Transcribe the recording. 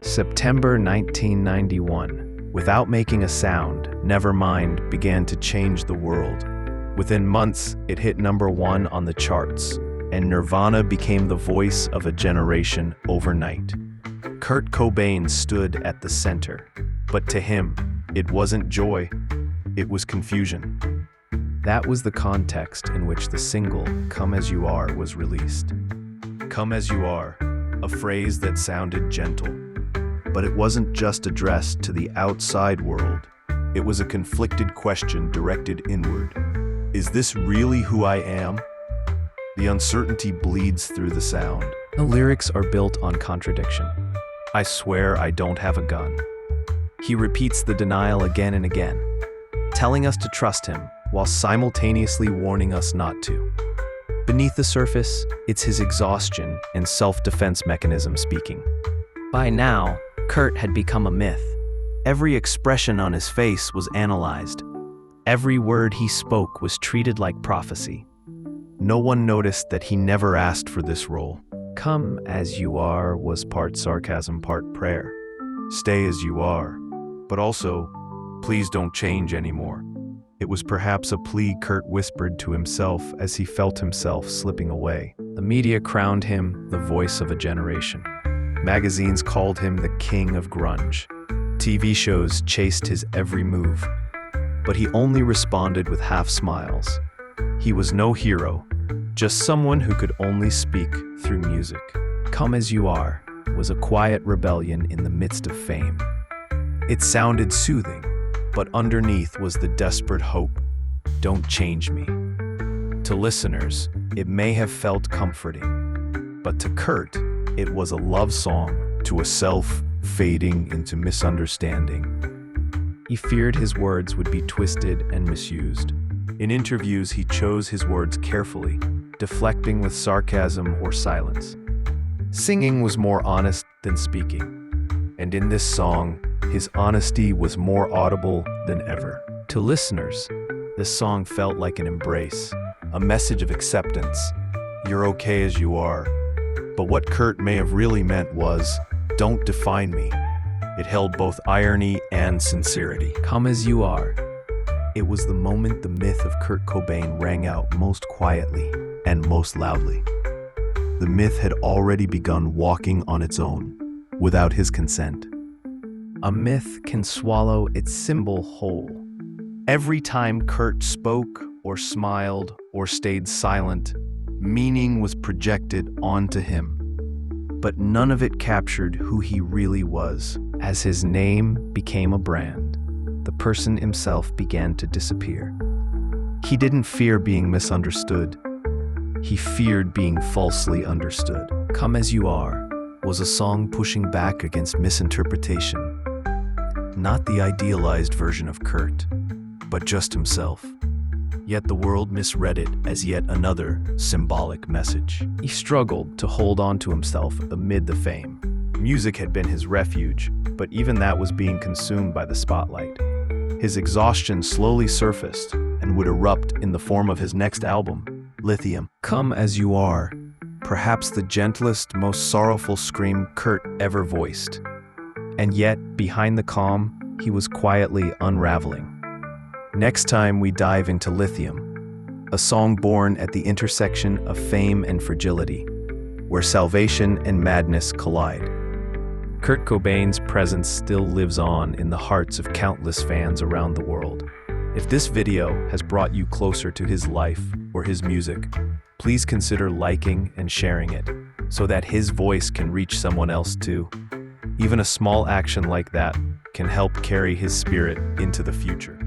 September 1991. Without making a sound, Nevermind began to change the world. Within months, it hit #1 on the charts, and Nirvana became the voice of a generation overnight. Kurt Cobain stood at the center, but to him, it wasn't joy, it was confusion. That was the context in which the single Come As You Are was released. Come as you are, a phrase that sounded gentle. But it wasn't just addressed to the outside world. It was a conflicted question directed inward. Is this really who I am? The uncertainty bleeds through the sound. The lyrics are built on contradiction. I swear I don't have a gun. He repeats the denial again and again, telling us to trust him while simultaneously warning us not to. Beneath the surface, it's his exhaustion and self-defense mechanism speaking. By now, Kurt had become a myth. Every expression on his face was analyzed. Every word he spoke was treated like prophecy. No one noticed that he never asked for this role. Come as you are was part sarcasm, part prayer. Stay as you are, but also, please don't change anymore. It was perhaps a plea Kurt whispered to himself as he felt himself slipping away. The media crowned him the voice of a generation. Magazines called him the king of grunge. TV shows chased his every move. But he only responded with half smiles. He was no hero, just someone who could only speak through music. Come As You Are was a quiet rebellion in the midst of fame. It sounded soothing, but underneath was the desperate hope, don't change me. To listeners, it may have felt comforting, but to Kurt, it was a love song to a self fading into misunderstanding. He feared his words would be twisted and misused. In interviews, he chose his words carefully, deflecting with sarcasm or silence. Singing was more honest than speaking, and in this song, his honesty was more audible than ever. To listeners, this song felt like an embrace, a message of acceptance. You're okay as you are. But what Kurt may have really meant was, don't define me. It held both irony and sincerity. Come As You Are. It was the moment the myth of Kurt Cobain rang out most quietly and most loudly. The myth had already begun walking on its own, without his consent. A myth can swallow its symbol whole. Every time Kurt spoke or smiled or stayed silent, meaning was projected onto him. But none of it captured who he really was. As his name became a brand, the person himself began to disappear. He didn't fear being misunderstood. He feared being falsely understood. Come As You Are was a song pushing back against misinterpretation. Not the idealized version of Kurt, but just himself. Yet the world misread it as yet another symbolic message. He struggled to hold on to himself amid the fame. Music had been his refuge, but even that was being consumed by the spotlight. His exhaustion slowly surfaced and would erupt in the form of his next album, Lithium. Come As You Are, perhaps the gentlest, most sorrowful scream Kurt ever voiced. And yet, behind the calm, he was quietly unraveling. Next time we dive into Lithium, a song born at the intersection of fame and fragility, where salvation and madness collide. Kurt Cobain's presence still lives on in the hearts of countless fans around the world. If this video has brought you closer to his life or his music, please consider liking and sharing it so that his voice can reach someone else too. Even a small action like that can help carry his spirit into the future.